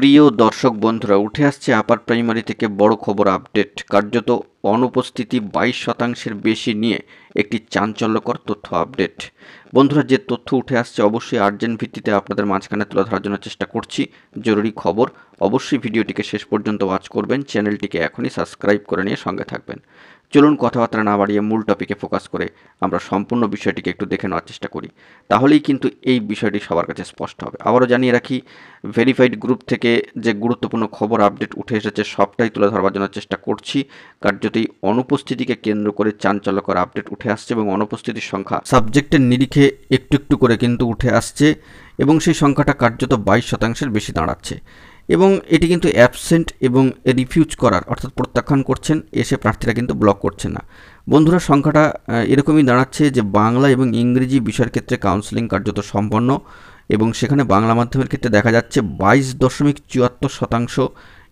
প্রিয় দর্শক বন্ধুরা, উঠে আসছে আপার প্রাইমারি থেকে বড় খবর আপডেট। কার্যত অনুপস্থিতি 22% বেশি নিয়ে একটি চাঞ্চল্যকর তথ্য আপডেট। বন্ধুরা, যে তথ্য উঠে আসছে অবশ্যই আর্জেন্ট ভিত্তিতে আপনাদের মাঝখানে তুলে ধরার জন্য চেষ্টা করছি। জরুরি খবর, অবশ্যই ভিডিওটিকে শেষ পর্যন্ত ওয়াচ করবেন, চ্যানেলটিকে এখনই সাবস্ক্রাইব করে নিয়ে সঙ্গে থাকবেন। চলুন কথাবার্তা না বাড়িয়ে মূল টপিকে ফোকাস করে আমরা সম্পূর্ণ বিষয়টিকে একটু দেখে নেওয়ার চেষ্টা করি। তাহলেই কিন্তু এই বিষয়টি সবার কাছে স্পষ্ট হবে। আবারও জানিয়ে রাখি, ভেরিফাইড গ্রুপ থেকে যে গুরুত্বপূর্ণ খবর আপডেট উঠে এসেছে সবটাই তুলে ধরবার জন্য চেষ্টা করছি। কার্যত এই অনুপস্থিতিকে কেন্দ্র করে চাঞ্চল্যকর আপডেট উঠে আসছে এবং অনুপস্থিতির সংখ্যা সাবজেক্টের নিরিখে একটু একটু করে কিন্তু উঠে আসছে এবং সেই সংখ্যাটা কার্যত 22% বেশি দাঁড়াচ্ছে। এবং এটি কিন্তু অ্যাবসেন্ট এবং রিফিউজ করার অর্থাৎ প্রত্যাখ্যান করছেন এসে প্রার্থীরা কিন্তু ব্লক করছেন না। বন্ধুরা, সংখ্যাটা এরকমই দাঁড়াচ্ছে যে বাংলা এবং ইংরেজি বিষয়ের ক্ষেত্রে কাউন্সেলিং কার্যত সম্পন্ন এবং সেখানে বাংলা মাধ্যমের ক্ষেত্রে দেখা যাচ্ছে 22.74%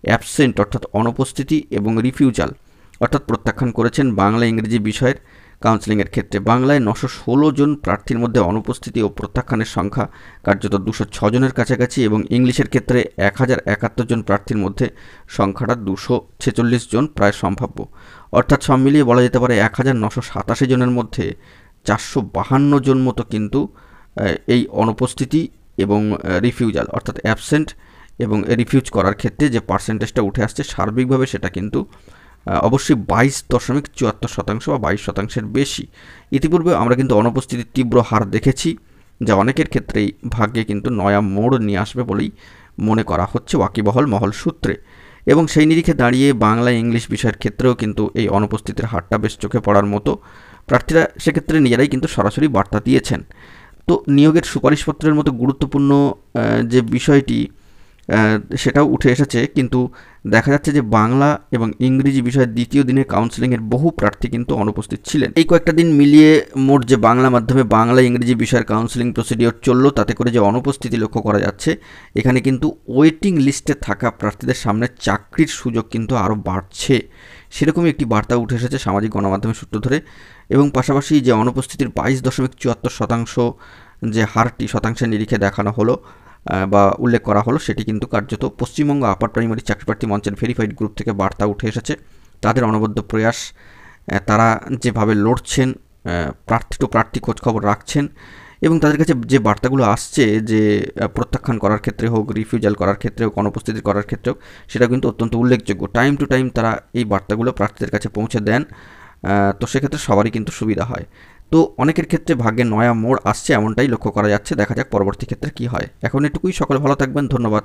অ্যাবসেন্ট অর্থাৎ অনুপস্থিতি এবং রিফিউজাল অর্থাৎ প্রত্যাখ্যান করেছেন বাংলা ইংরেজি বিষয়ের কাউন্সেলিংয়ের ক্ষেত্রে। বাংলায় 916 জন প্রার্থীর মধ্যে অনুপস্থিতি ও প্রত্যাখ্যানের সংখ্যা কার্যত 206 জনের কাছাকাছি এবং ইংলিশের ক্ষেত্রে 1071 জন প্রার্থীর মধ্যে সংখ্যাটা 246 জন প্রায় সম্ভাব্য। অর্থাৎ সব মিলিয়ে বলা যেতে পারে 1987 জনের মধ্যে 452 জন মতো কিন্তু এই অনুপস্থিতি এবং রিফিউজাল অর্থাৎ অ্যাবসেন্ট এবং রিফিউজ করার ক্ষেত্রে যে পার্সেন্টেজটা উঠে আসছে সার্বিকভাবে সেটা কিন্তু অবশ্যই 22.74% বা 22%-এর বেশি। ইতিপূর্বে আমরা কিন্তু অনুপস্থিতির তীব্র হার দেখেছি, যা অনেকের ক্ষেত্রেই ভাগ্যে কিন্তু নয়া মোড় নিয়ে আসবে বলেই মনে করা হচ্ছে ওয়াকিবহল মহল সূত্রে। এবং সেই নিরিখে দাঁড়িয়ে বাংলা ইংলিশ বিষয়ের ক্ষেত্রেও কিন্তু এই অনুপস্থিতির হারটা বেশ চোখে পড়ার মতো। প্রার্থীরা সেক্ষেত্রে নিজেরাই কিন্তু সরাসরি বার্তা দিয়েছেন। তো নিয়োগের সুপারিশপত্রের মতো গুরুত্বপূর্ণ যে বিষয়টি সেটাও উঠে এসেছে, কিন্তু দেখা যাচ্ছে যে বাংলা এবং ইংরেজি বিষয়ের দ্বিতীয় দিনে কাউন্সেলিংয়ের বহু প্রার্থী কিন্তু অনুপস্থিত ছিলেন। এই কয়েকটা দিন মিলিয়ে মোট যে বাংলা মাধ্যমে বাংলা ইংরেজি বিষয়ের কাউন্সেলিং প্রসিডিওর চললো, তাতে করে যে অনুপস্থিতি লক্ষ্য করা যাচ্ছে, এখানে কিন্তু ওয়েটিং লিস্টে থাকা প্রার্থীদের সামনে চাকরির সুযোগ কিন্তু আরও বাড়ছে, সেরকমই একটি বার্তা উঠে এসেছে সামাজিক গণমাধ্যমের সূত্র ধরে। এবং পাশাপাশি যে অনুপস্থিতির 22.74% যে হারটি শতাংশের নিরিখে দেখানো হলো বা উল্লেখ করা হলো, সেটি কিন্তু কার্যত পশ্চিমবঙ্গ আপার প্রাইমারি চাকরিপ্রার্থী মঞ্চের ভেরিফাইড গ্রুপ থেকে বার্তা উঠে এসেছে। তাদের অনবদ্য প্রয়াস, তারা যেভাবে লড়ছেন, প্রার্থী টু প্রার্থী খোঁজখবর রাখছেন এবং তাদের কাছে যে বার্তাগুলো আসছে যে প্রত্যাখ্যান করার ক্ষেত্রে হোক, রিফিউজাল করার ক্ষেত্রে হোক, অনুপস্থিতি করার ক্ষেত্রেও, সেটা কিন্তু অত্যন্ত উল্লেখযোগ্য। টাইম টু টাইম তারা এই বার্তাগুলো প্রার্থীদের কাছে পৌঁছে দেন, তো সেক্ষেত্রে সবারই কিন্তু সুবিধা হয়। তো অনেকের ক্ষেত্রে ভাগ্যে নয়া মোড় আসছে এমনটাই লক্ষ্য করা যাচ্ছে। দেখা যাক পরবর্তী ক্ষেত্রে কী হয়। এখন এটুকুই, সকলে ভালো থাকবেন, ধন্যবাদ।